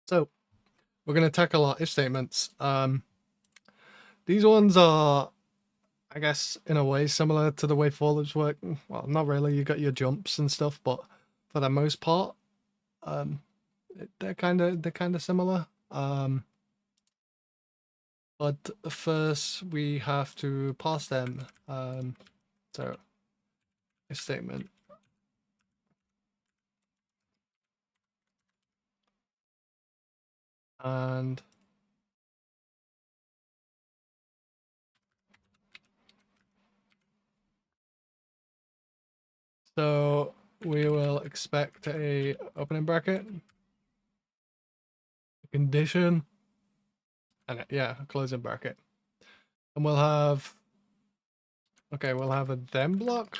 So we're going to tackle our if statements. These ones are, I guess, in a way similar to the way for loops work. Well, not really. You got your jumps and stuff, but for the most part, um, they're kind of similar. But first we have to pass them. So if statement. And so we will expect a opening bracket, a condition, and a closing bracket. And we'll have, okay, we'll have a then block.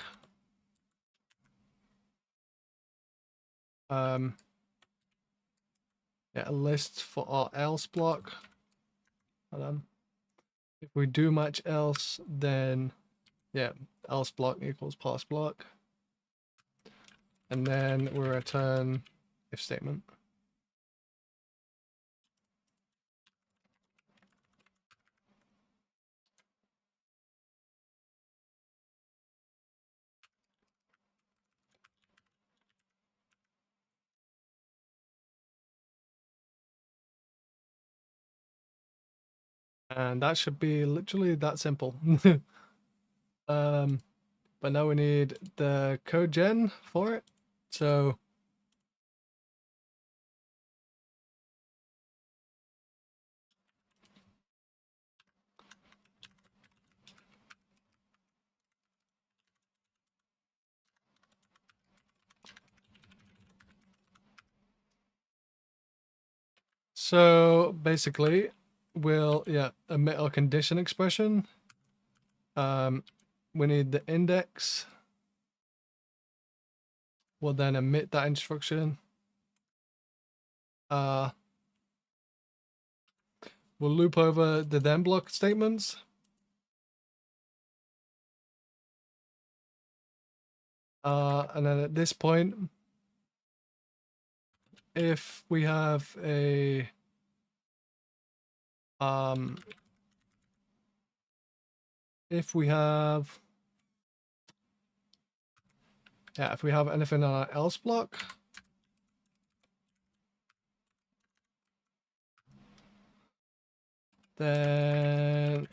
Yeah, a list for our else block. Hold on. If we do match else, then yeah, else block equals pass block. And then we return if statement. And that should be literally that simple. But now we need the code gen for it. So basically we'll emit our condition expression. We need the index. We'll then emit that instruction. We'll loop over the then block statements. And then at this point, if we have a if we have anything on our else block, then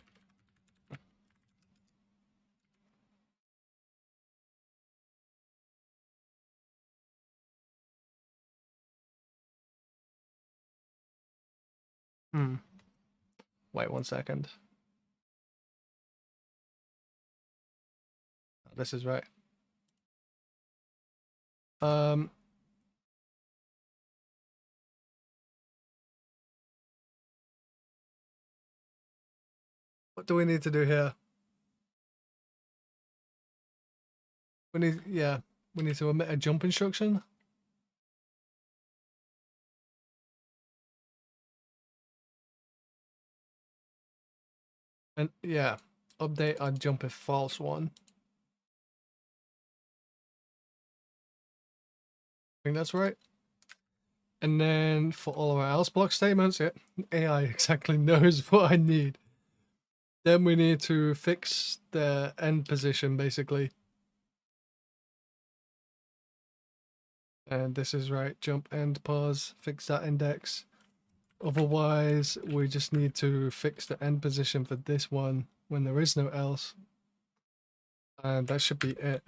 wait 1 second. This is right. What do we need to do here? We need to emit a jump instruction. And yeah, update our jump if false one. I think that's right. And then for all of our else block statements, AI exactly knows what I need. Then we need to fix the end position basically. And this is right, jump end pause, fix that index. Otherwise, we just need to fix the end position for this one when there is no else. And that should be it.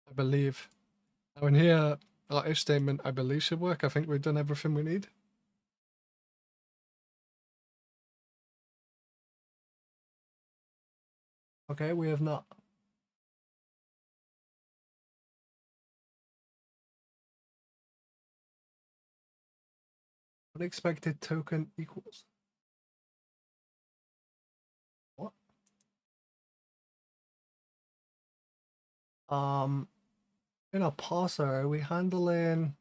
I believe. Now in here, our if statement, I believe, should work. I think we've done everything we need. Okay, we have not. Unexpected token equals. What? In a parser, are we handling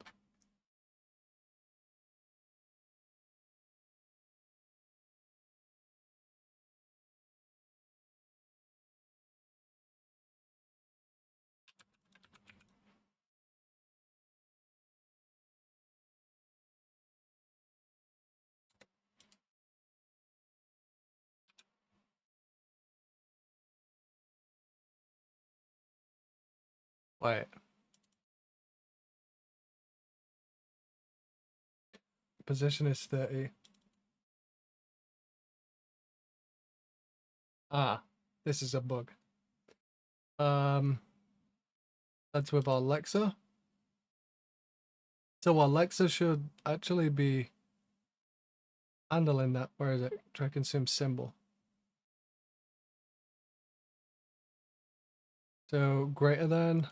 Wait. Position is 30. Ah, this is a bug. That's with Alexa. So Alexa should actually be handling that. Where is it? Try consume symbol. So greater than.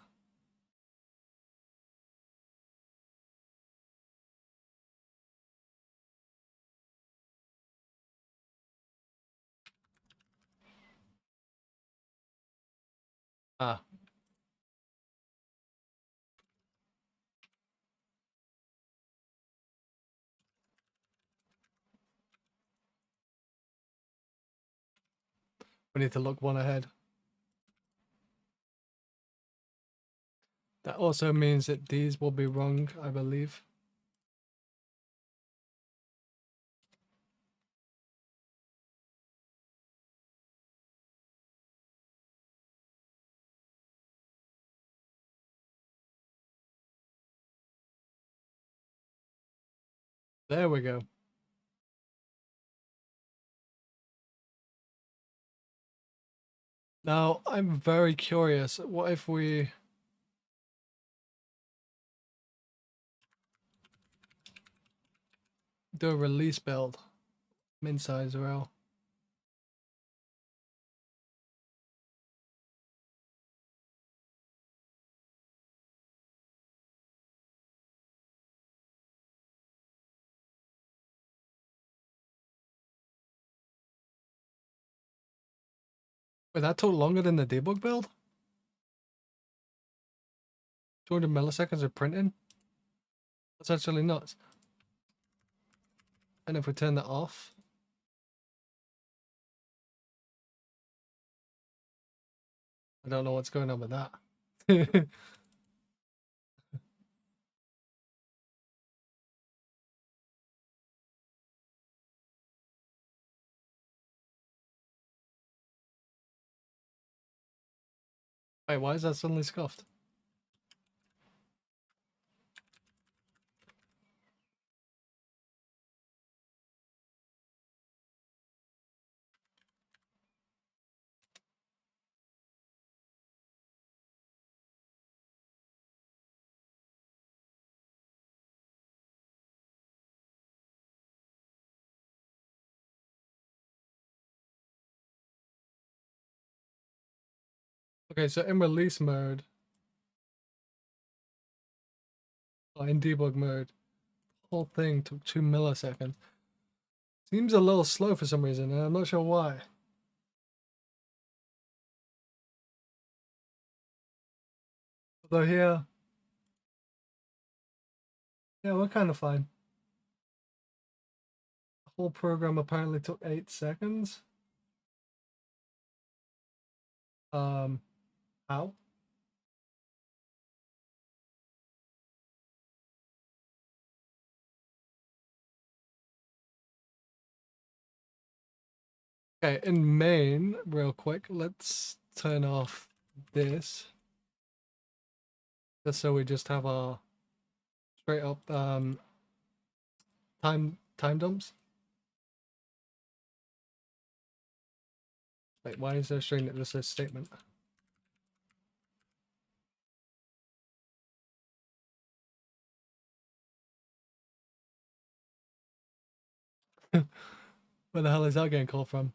Ah. We need to look one ahead. That also means that these will be wrong, I believe. There we go. Now, I'm very curious. What if we do a release build? Min size row. Wait, that took longer than the debug build? 200 milliseconds of printing? That's actually nuts. And if we turn that off, I don't know what's going on with that. Wait, why is that suddenly scuffed? Okay, so in release mode, or in debug mode, the whole thing took 2 milliseconds. Seems a little slow for some reason, and I'm not sure why. Although here, yeah, we're kind of fine. The whole program apparently took 8 seconds. How? Okay, in main, real quick, let's turn off this. Just so we just have our straight up time dumps. Wait, why is there a string that just says statement? Where the hell is that getting called from?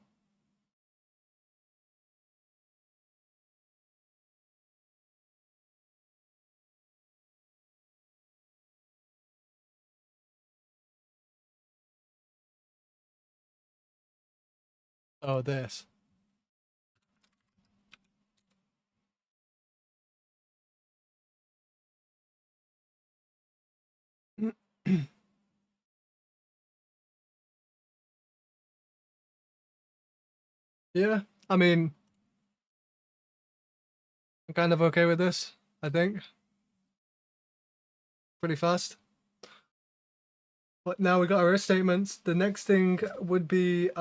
Oh, this. Yeah, I mean, I'm kind of okay with this, I think. Pretty fast. But now we got our if statements. The next thing would be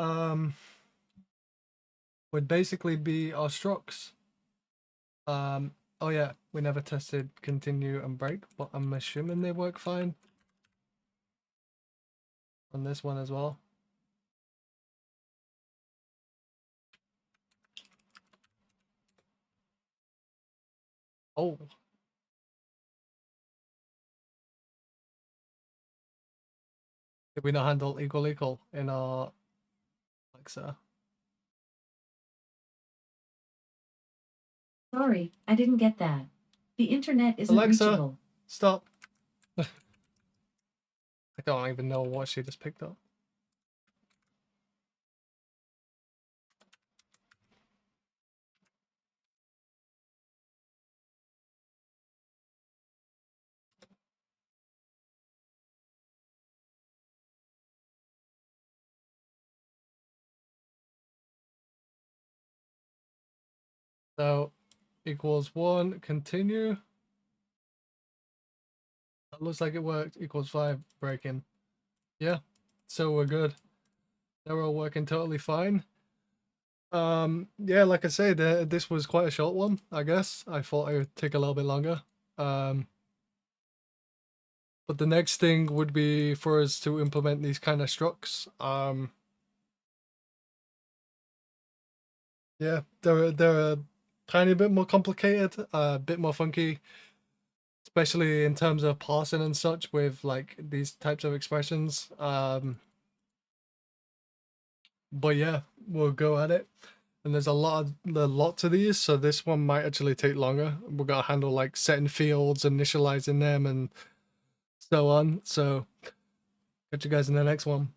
would basically be our structs. Oh yeah, we never tested continue and break, but I'm assuming they work fine on this one as well. Oh. Did we not handle equal equal in our Alexa? Sorry, I didn't get that. The internet isn't Alexa, reachable. stop. I don't even know what she just picked up. So equals 1, continue. That looks like it worked. Equals 5, breaking. Yeah, so we're good. They're all working totally fine. Yeah, like I said, this was quite a short one, I guess. I thought it would take a little bit longer. But the next thing would be for us to implement these kind of structs. Yeah, they're a tiny bit more complicated, a bit more funky, especially in terms of parsing and such with like these types of expressions. But yeah, we'll go at it. And there's a lot to these, so this one might actually take longer. We're gonna handle like setting fields, initializing them, and so on. So catch you guys in the next one.